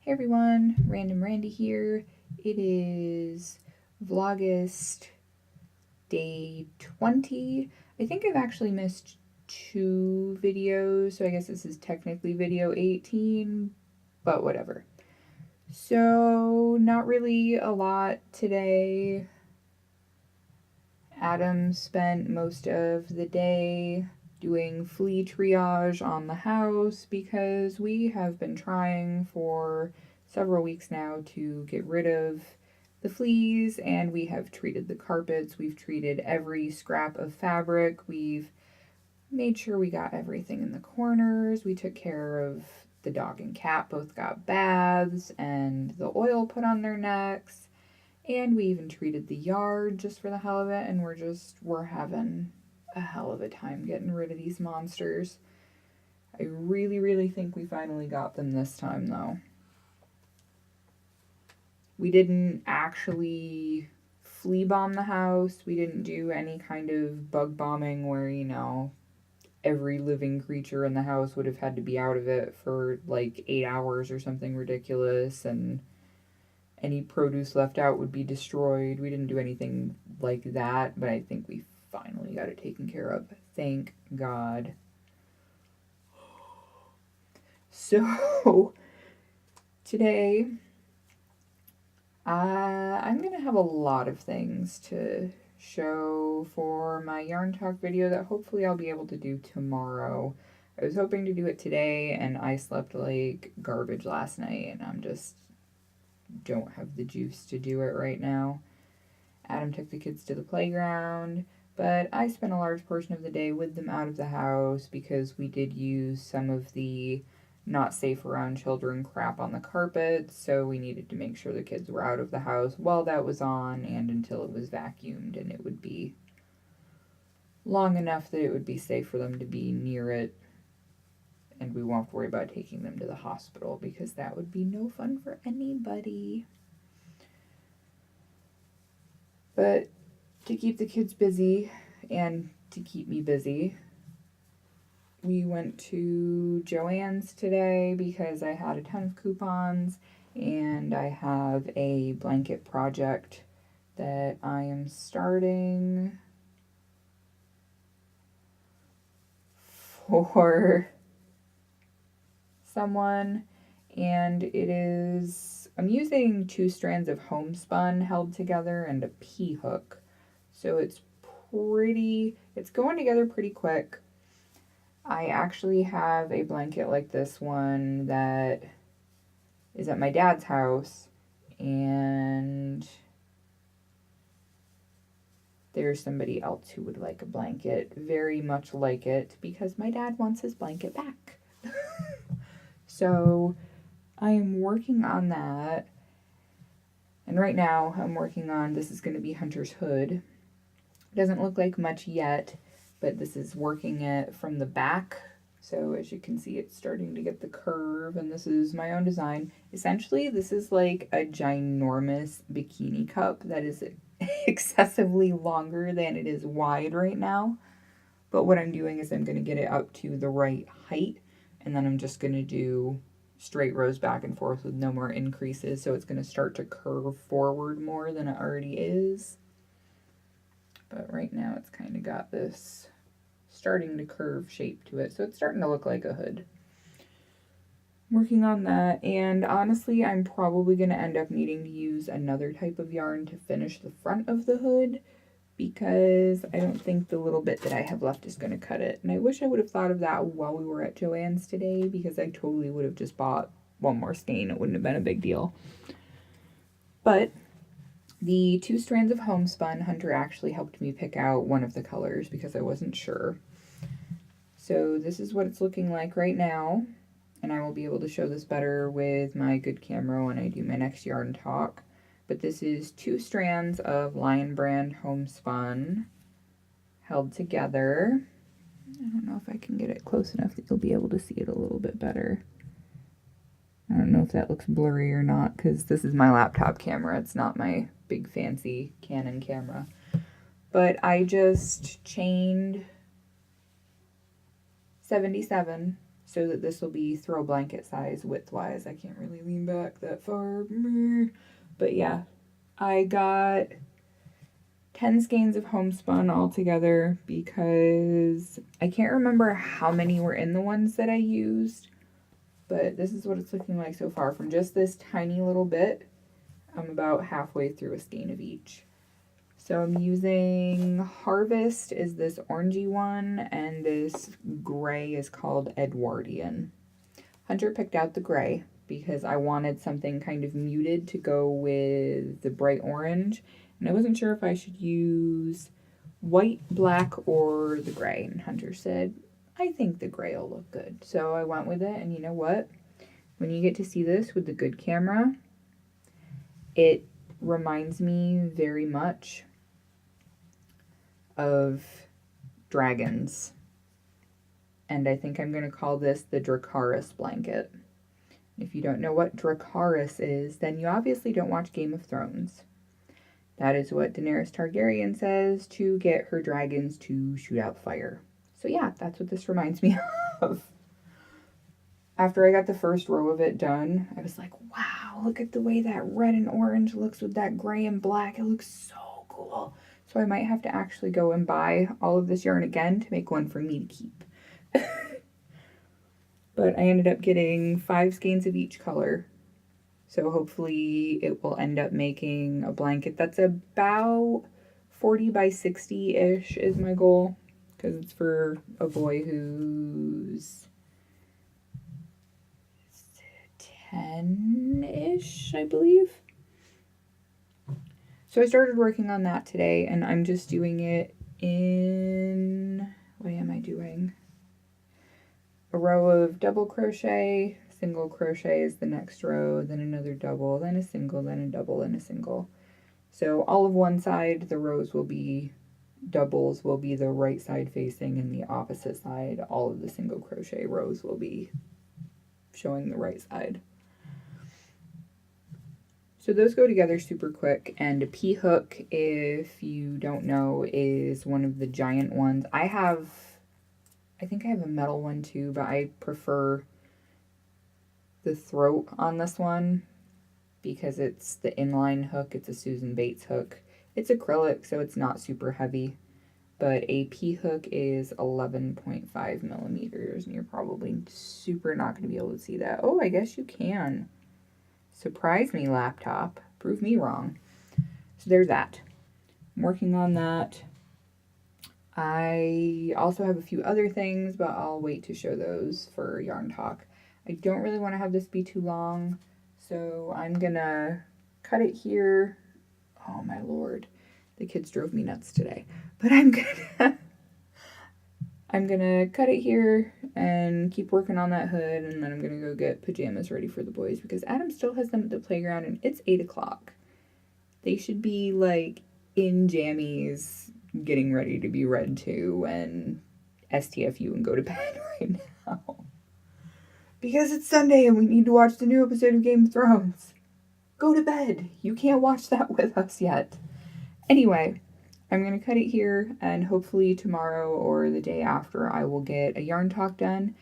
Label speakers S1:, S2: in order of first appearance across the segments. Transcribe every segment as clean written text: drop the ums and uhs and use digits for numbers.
S1: Hey everyone, Random Randy here. It is Vlogust day 20. I think I've actually missed 2 videos, so I guess this is technically video 18, but whatever. So, not really a lot today. Adam spent most of the day doing flea triage on the house because we have been trying for several weeks now to get rid of the fleas, and we have treated the carpets, we've treated every scrap of fabric, we've made sure we got everything in the corners, we took care of the dog and cat, both got baths and the oil put on their necks. And we even treated the yard just for the hell of it, and we're having a hell of a time getting rid of these monsters. I really, really think we finally got them this time, though. We didn't actually flea bomb the house. We didn't do any kind of bug bombing where, every living creature in the house would have had to be out of it for like 8 hours or something ridiculous, and any produce left out would be destroyed. We didn't do anything like that, but I think we finally got it taken care of. Thank God. So, today, I'm going to have a lot of things to show for my yarn talk video that hopefully I'll be able to do tomorrow. I was hoping to do it today, and I slept like garbage last night, and I'm just don't have the juice to do it right now. Adam took the kids to the playground, but I spent a large portion of the day with them out of the house because we did use some of the not safe around children crap on the carpet, so we needed to make sure the kids were out of the house while that was on and until it was vacuumed, and it would be long enough that it would be safe for them to be near it, and we won't worry about taking them to the hospital because that would be no fun for anybody. But to keep the kids busy and to keep me busy, we went to Joann's today because I had a ton of coupons, and I have a blanket project that I am starting for someone, and I'm using 2 strands of homespun held together and a P-hook, so it's going together pretty quick. I actually have a blanket like this one that is at my dad's house, and there's somebody else who would like a blanket very much like it because my dad wants his blanket back. So I am working on that, and right now I'm working on, this is going to be Hunter's hood. It doesn't look like much yet, but this is working it from the back, so as you can see it's starting to get the curve, and this is my own design. Essentially this is like a ginormous bikini cup that is excessively longer than it is wide right now, but what I'm doing is I'm going to get it up to the right height, and then I'm just going to do straight rows back and forth with no more increases, so it's going to start to curve forward more than it already is. But right now it's kind of got this starting to curve shape to it, so it's starting to look like a hood. Working on that, and honestly I'm probably going to end up needing to use another type of yarn to finish the front of the hood because I don't think the little bit that I have left is going to cut it. And I wish I would have thought of that while we were at Joann's today, because I totally would have just bought one more skein. It wouldn't have been a big deal. But the 2 strands of homespun, Hunter actually helped me pick out one of the colors because I wasn't sure. So this is what it's looking like right now, and I will be able to show this better with my good camera when I do my next yarn talk. But this is 2 strands of Lion Brand homespun held together. I don't know if I can get it close enough that you'll be able to see it a little bit better. I don't know if that looks blurry or not because this is my laptop camera. It's not my big fancy Canon camera. But I just chained 77 so that this will be throw blanket size width-wise. I can't really lean back that far. But yeah, I got 10 skeins of Homespun altogether because I can't remember how many were in the ones that I used, but this is what it's looking like so far. From just this tiny little bit, I'm about halfway through a skein of each. So I'm using Harvest is this orangey one, and this gray is called Edwardian. Hunter picked out the gray because I wanted something kind of muted to go with the bright orange, and I wasn't sure if I should use white, black, or the gray, and Hunter said, I think the gray will look good. So I went with it, and you know what? When you get to see this with the good camera, it reminds me very much of dragons. And I think I'm going to call this the Dracarys blanket. If you don't know what Dracarys is, then you obviously don't watch Game of Thrones. That is what Daenerys Targaryen says to get her dragons to shoot out fire. So yeah, that's what this reminds me of. After I got the first row of it done, I was like, wow, look at the way that red and orange looks with that gray and black. It looks so cool. So I might have to actually go and buy all of this yarn again to make one for me to keep. But I ended up getting 5 skeins of each color. So hopefully it will end up making a blanket that's about 40 by 60-ish is my goal. Because it's for a boy who's 10-ish, I believe. So I started working on that today, and I'm just doing it in, what am I doing? A row of double crochet, single crochet is the next row, then another double, then a single, then a double, and a single. So all of one side, the rows will be doubles, will be the right side facing, and the opposite side, all of the single crochet rows will be showing the right side. So those go together super quick, and a P-hook, if you don't know, is one of the giant ones. I think I have a metal one too, but I prefer the throat on this one because it's the inline hook. It's a Susan Bates hook. It's acrylic, so it's not super heavy, but a P-hook is 11.5 millimeters, and you're probably super not going to be able to see that. Oh, I guess you can. Surprise me, laptop. Prove me wrong. So there's that. I'm working on that. I also have a few other things, but I'll wait to show those for Yarn Talk. I don't really want to have this be too long, so I'm gonna cut it here. Oh my lord, the kids drove me nuts today. But I'm gonna cut it here and keep working on that hood, and then I'm gonna go get pajamas ready for the boys because Adam still has them at the playground and it's 8 o'clock. They should be like in jammies getting ready to be read to and STFU and go to bed right now. Because it's Sunday and we need to watch the new episode of Game of Thrones. Go to bed. You can't watch that with us yet. Anyway, I'm going to cut it here, and hopefully tomorrow or the day after I will get a Yarn Talk done.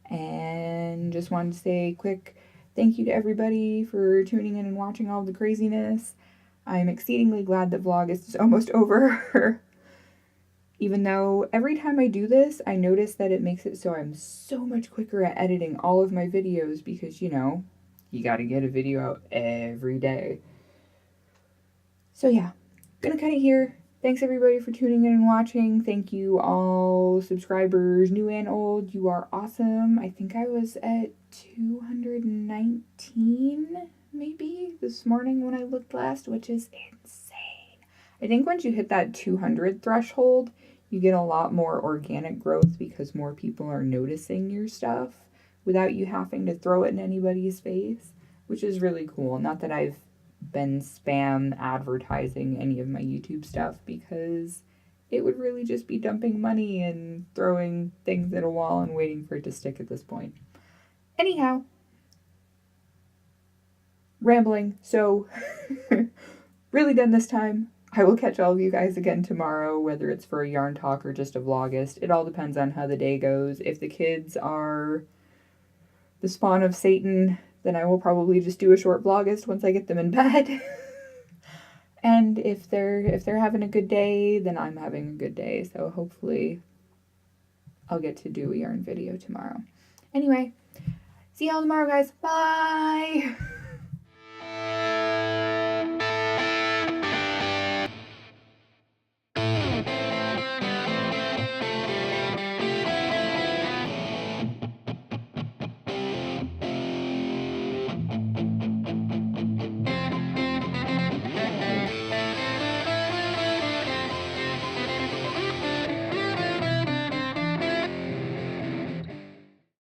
S1: And just wanted to say a quick thank you to everybody for tuning in and watching all the craziness. I'm exceedingly glad that Vlogust is almost over. Even though every time I do this, I notice that it makes it so I'm so much quicker at editing all of my videos because, you know, you gotta get a video out every day. So yeah, gonna cut it here. Thanks everybody for tuning in and watching. Thank you all subscribers, new and old. You are awesome. I think I was at 219 maybe this morning when I looked last, which is insane. I think once you hit that 200 threshold, you get a lot more organic growth because more people are noticing your stuff without you having to throw it in anybody's face, which is really cool. Not that I've been spam advertising any of my YouTube stuff because it would really just be dumping money and throwing things at a wall and waiting for it to stick at this point. Anyhow, rambling. So really done this time. I will catch all of you guys again tomorrow, whether it's for a Yarn Talk or just a Vlogust. It all depends on how the day goes. If the kids are the spawn of Satan, then I will probably just do a short Vlogust once I get them in bed. And if they're having a good day, then I'm having a good day. So hopefully I'll get to do a yarn video tomorrow. Anyway, see y'all tomorrow, guys. Bye!